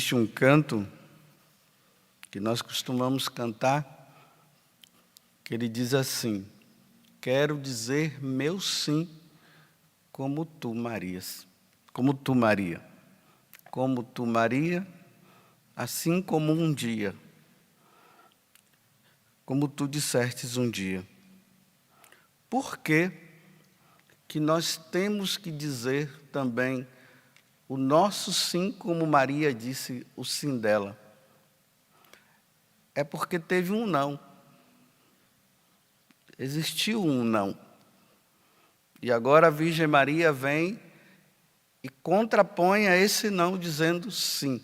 Existe um canto que nós costumamos cantar, que ele diz assim: quero dizer meu sim, como tu, Marias. Como tu, Maria. Como tu, Maria, assim como um dia. Como tu dissestes um dia. Por que que nós temos que dizer também o nosso sim, como Maria disse o sim dela? É porque teve um não. Existiu um não. E agora a Virgem Maria vem e contrapõe a esse não, dizendo sim.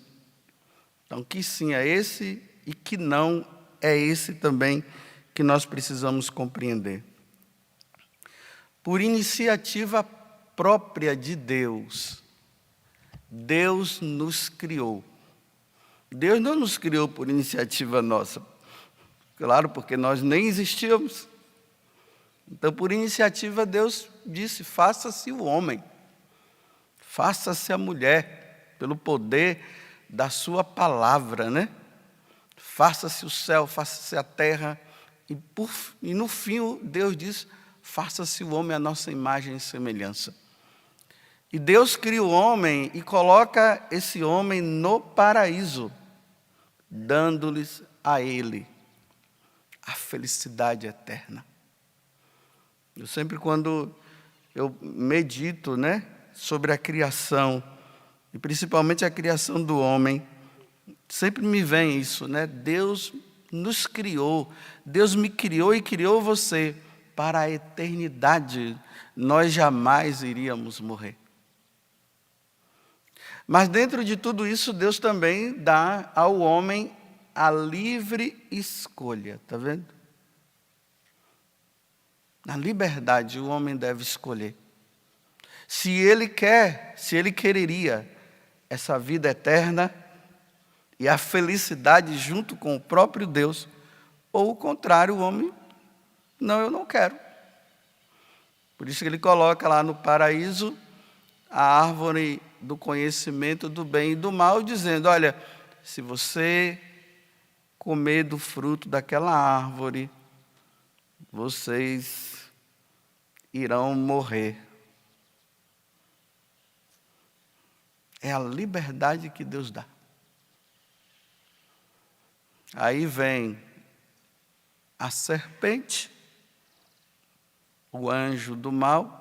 Então, que sim é esse e que não é esse também que nós precisamos compreender. Por iniciativa própria de Deus, Deus nos criou. Deus não nos criou por iniciativa nossa. Claro, porque nós nem existíamos. Então, por iniciativa, Deus disse: faça-se o homem, faça-se a mulher, pelo poder da sua palavra, né? Faça-se o céu, faça-se a terra. E no fim, Deus diz: faça-se o homem à nossa imagem e semelhança. E Deus cria o homem e coloca esse homem no paraíso, dando-lhes a ele a felicidade eterna. Eu sempre, quando eu medito, né, sobre a criação, e principalmente a criação do homem, sempre me vem isso, né? Deus nos criou, Deus me criou e criou você para a eternidade. Nós jamais iríamos morrer. Mas dentro de tudo isso, Deus também dá ao homem a livre escolha, está vendo? Na liberdade, o homem deve escolher. Se ele quer, se ele quereria essa vida eterna e a felicidade junto com o próprio Deus, ou o contrário, o homem, não, eu não quero. Por isso que ele coloca lá no paraíso a árvore do conhecimento do bem e do mal, dizendo: olha, se você comer do fruto daquela árvore, vocês irão morrer. É a liberdade que Deus dá. Aí vem a serpente, o anjo do mal,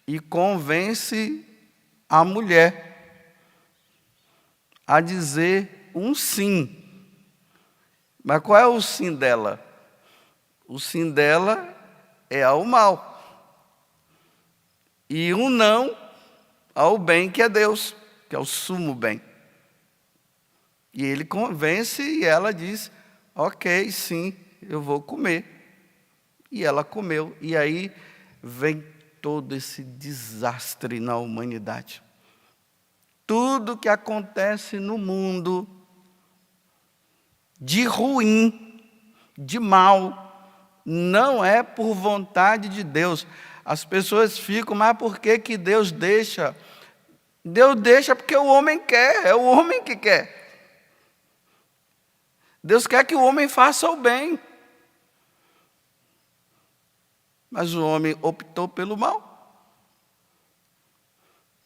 e convence a mulher a dizer um sim. Mas qual é o sim dela? O sim dela é ao mal. E um não ao bem, que é Deus, que é o sumo bem. E ele convence e ela diz: ok, sim, eu vou comer. E ela comeu. E aí vem todo esse desastre na humanidade. Tudo que acontece no mundo de ruim, de mal, não é por vontade de Deus. As pessoas ficam: mas por que Deus deixa? Deus deixa porque o homem quer, é o homem que quer. Deus quer que o homem faça o bem. Mas o homem optou pelo mal.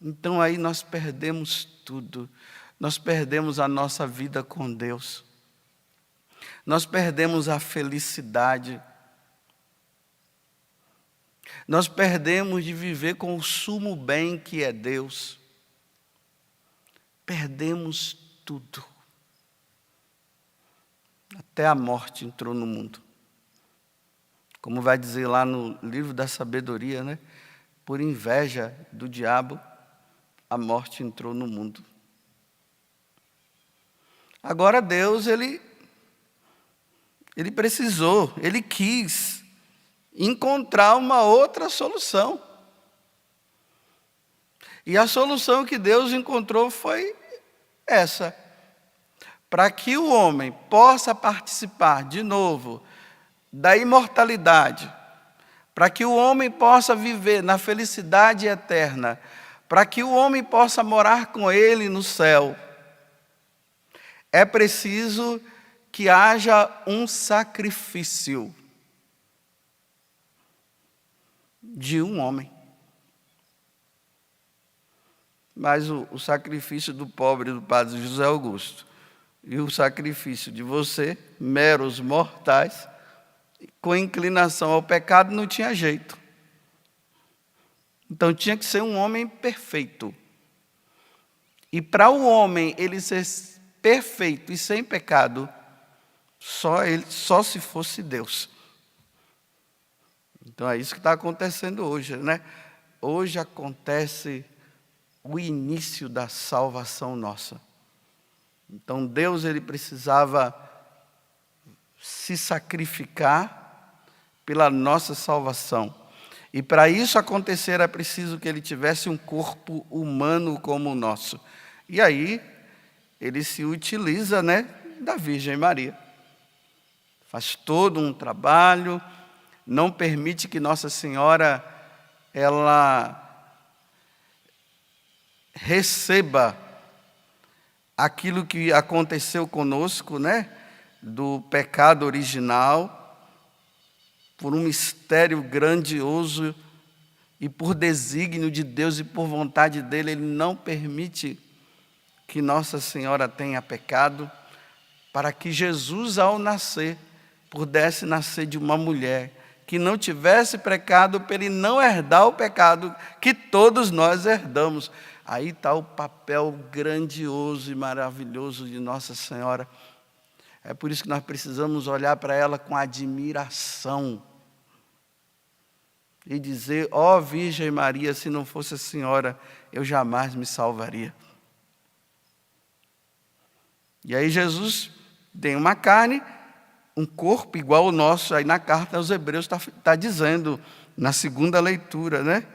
Então aí nós perdemos tudo. Nós perdemos a nossa vida com Deus. Nós perdemos a felicidade. Nós perdemos de viver com o sumo bem que é Deus. Perdemos tudo. Até a morte entrou no mundo. Como vai dizer lá no livro da sabedoria, né? Por inveja do diabo, a morte entrou no mundo. Agora Deus, ele precisou, ele quis encontrar uma outra solução. E a solução que Deus encontrou foi essa: para que o homem possa participar de novo da imortalidade, para que o homem possa viver na felicidade eterna, para que o homem possa morar com ele no céu, é preciso que haja um sacrifício de um homem. Mas o sacrifício do pobre do padre José Augusto e o sacrifício de você, meros mortais, com inclinação ao pecado, não tinha jeito. Então tinha que ser um homem perfeito. E para o homem ele ser perfeito e sem pecado, só se fosse Deus. Então é isso que está acontecendo hoje, né? Hoje acontece o início da salvação nossa. Então Deus ele precisava se sacrificar pela nossa salvação. E para isso acontecer é preciso que ele tivesse um corpo humano como o nosso. E aí ele se utiliza, né, da Virgem Maria. Faz todo um trabalho, não permite que Nossa Senhora ela receba aquilo que aconteceu conosco, né, do pecado original, por um mistério grandioso e por desígnio de Deus e por vontade dele, ele não permite que Nossa Senhora tenha pecado, para que Jesus, ao nascer, pudesse nascer de uma mulher que não tivesse pecado, para ele não herdar o pecado que todos nós herdamos. Aí está o papel grandioso e maravilhoso de Nossa Senhora. É por isso que nós precisamos olhar para ela com admiração e dizer: ó Virgem Maria, se não fosse a Senhora, eu jamais me salvaria. E aí Jesus tem uma carne, um corpo igual ao nosso. Aí na carta aos Hebreus está dizendo, na segunda leitura, né?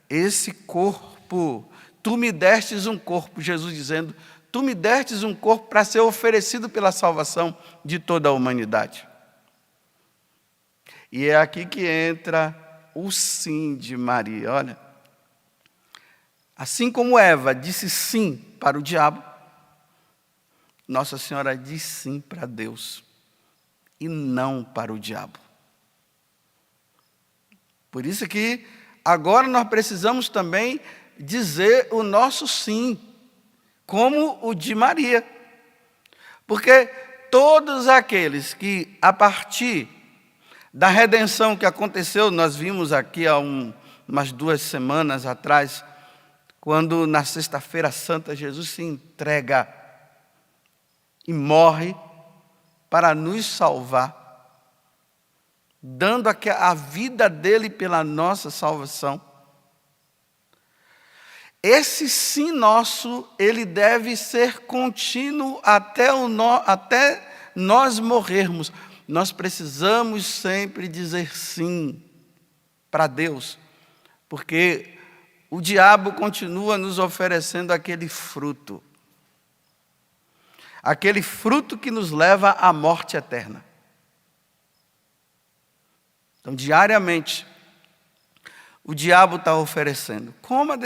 Esse corpo, tu me destes um corpo, Jesus dizendo, tu me destes um corpo para ser oferecido pela salvação de toda a humanidade. E é aqui que entra o sim de Maria. Olha, assim como Eva disse sim para o diabo, Nossa Senhora diz sim para Deus e não para o diabo. Por isso que agora nós precisamos também dizer o nosso sim, como o de Maria. Porque todos aqueles que, a partir da redenção que aconteceu, nós vimos aqui há umas 2 semanas atrás, quando na Sexta-feira Santa Jesus se entrega e morre para nos salvar, dando a vida dele pela nossa salvação. Esse sim nosso, ele deve ser contínuo até nós morrermos. Nós precisamos sempre dizer sim para Deus, porque o diabo continua nos oferecendo aquele fruto que nos leva à morte eterna. Então, diariamente, o diabo está oferecendo: coma.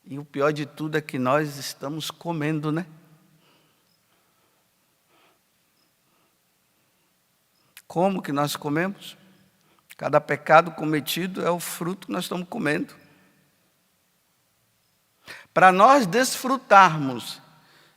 E o pior de tudo é que nós estamos comendo, né? Como que nós comemos? Cada pecado cometido é o fruto que nós estamos comendo. Para nós desfrutarmos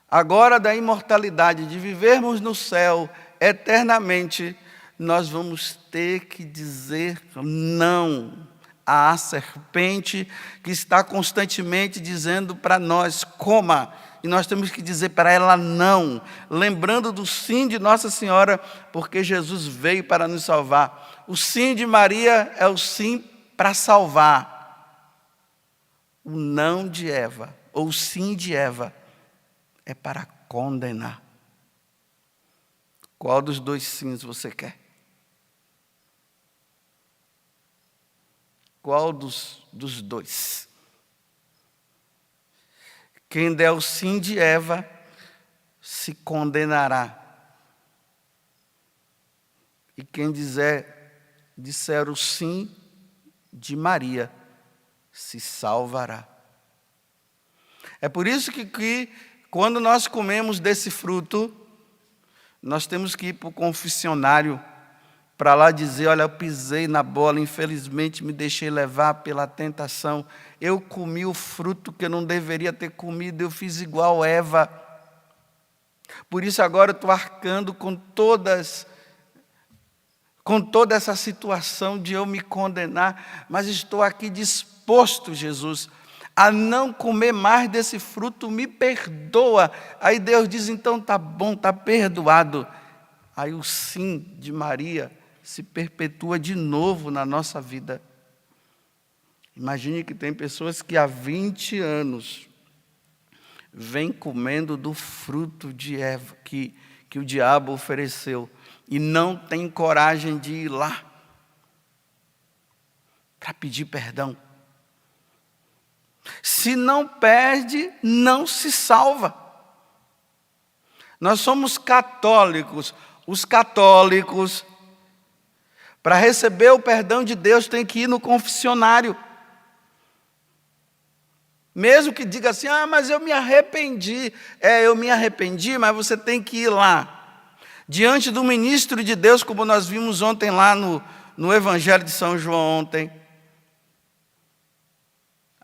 agora da imortalidade, de vivermos no céu eternamente, nós vamos ter que dizer não à serpente que está constantemente dizendo para nós: coma. E nós temos que dizer para ela não, lembrando do sim de Nossa Senhora, porque Jesus veio para nos salvar. O sim de Maria é o sim para salvar. O não de Eva, ou o sim de Eva, é para condenar. Qual dos 2 sims você quer? Qual dos 2? Quem der o sim de Eva se condenará. E quem disser o sim de Maria se salvará. É por isso que quando nós comemos desse fruto, nós temos que ir para o confessionário, para lá dizer, olha, eu pisei na bola, infelizmente me deixei levar pela tentação, eu comi o fruto que eu não deveria ter comido, eu fiz igual Eva. Por isso agora eu estou arcando com toda essa situação de eu me condenar, mas estou aqui disposto, Jesus, a não comer mais desse fruto, me perdoa. Aí Deus diz, então tá bom, tá perdoado. Aí o sim de Maria se perpetua de novo na nossa vida. Imagine que tem pessoas que há 20 anos vêm comendo do fruto de Eva, que o diabo ofereceu, e não tem coragem de ir lá para pedir perdão. Se não perde, não se salva. Nós somos católicos. Os católicos, para receber o perdão de Deus, tem que ir no confessionário. Mesmo que diga assim, mas eu me arrependi. Eu me arrependi, mas você tem que ir lá. Diante do ministro de Deus, como nós vimos ontem lá no Evangelho de São João ontem.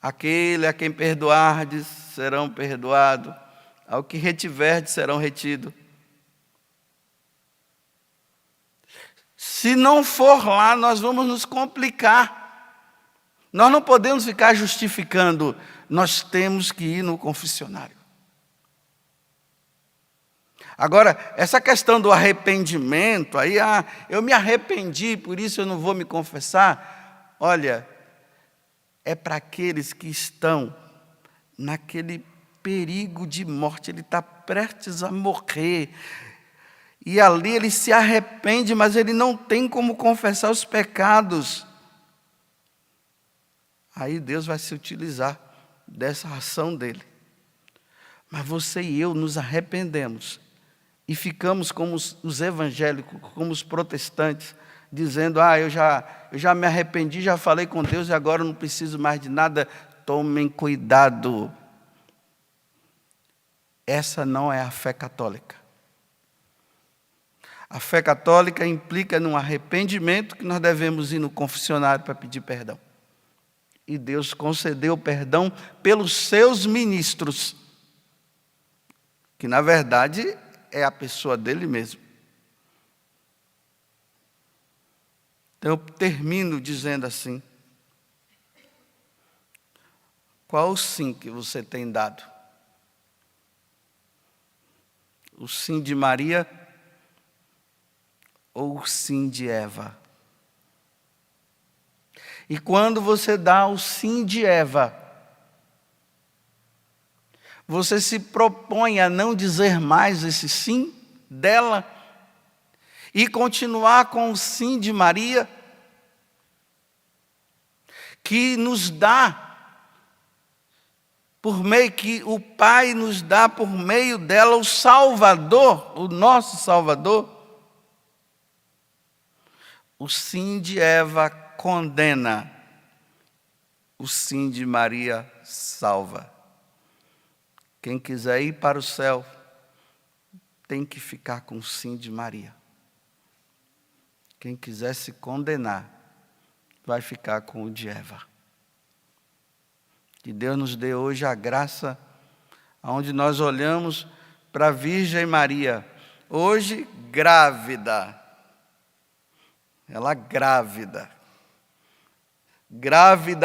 Aquele a quem perdoardes serão perdoados, ao que retiverdes serão retidos. Se não for lá, nós vamos nos complicar. Nós não podemos ficar justificando, nós temos que ir no confessionário. Agora, essa questão do arrependimento, aí, eu me arrependi, por isso eu não vou me confessar. Olha, é para aqueles que estão naquele perigo de morte, ele está prestes a morrer, e ali ele se arrepende, mas ele não tem como confessar os pecados. Aí Deus vai se utilizar dessa ação dele. Mas você e eu nos arrependemos, e ficamos como os evangélicos, como os protestantes, dizendo, eu já me arrependi, já falei com Deus e agora eu não preciso mais de nada. Tomem cuidado. Essa não é a fé católica. A fé católica implica num arrependimento que nós devemos ir no confessionário para pedir perdão. E Deus concedeu perdão pelos seus ministros, que na verdade é a pessoa dele mesmo. Então eu termino dizendo assim, qual o sim que você tem dado? O sim de Maria ou o sim de Eva? E quando você dá o sim de Eva, você se propõe a não dizer mais esse sim dela e continuar com o sim de Maria, que nos dá, por meio que o Pai nos dá por meio dela o Salvador, o nosso Salvador. O sim de Eva condena, o sim de Maria salva. Quem quiser ir para o céu, tem que ficar com o sim de Maria. Quem quiser se condenar, vai ficar com o de Eva. Que Deus nos dê hoje a graça, onde nós olhamos para a Virgem Maria, hoje grávida. Ela grávida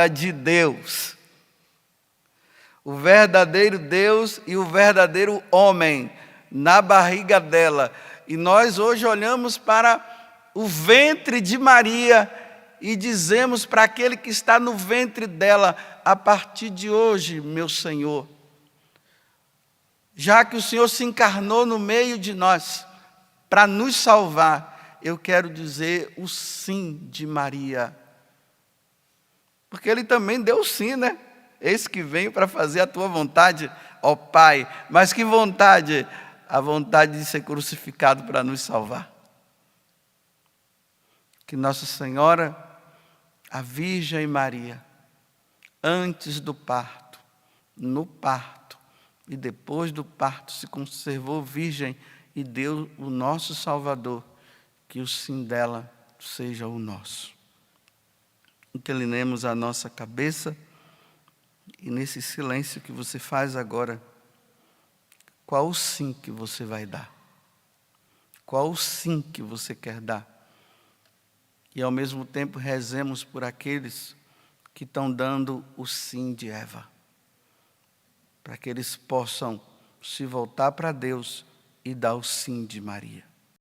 de Deus. O verdadeiro Deus e o verdadeiro homem na barriga dela. E nós hoje olhamos para o ventre de Maria e dizemos para aquele que está no ventre dela, a partir de hoje, meu Senhor, já que o Senhor se encarnou no meio de nós para nos salvar, eu quero dizer o sim de Maria. Porque ele também deu sim, né? Eis que venho para fazer a tua vontade, ó Pai. Mas que vontade? A vontade de ser crucificado para nos salvar. Que Nossa Senhora, a Virgem Maria, antes do parto, no parto e depois do parto se conservou virgem e deu o nosso Salvador, que o sim dela seja o nosso. Inclinemos a nossa cabeça e nesse silêncio que você faz agora, qual o sim que você vai dar? Qual o sim que você quer dar? E ao mesmo tempo rezemos por aqueles que estão dando o sim de Eva, para que eles possam se voltar para Deus e dar o sim de Maria.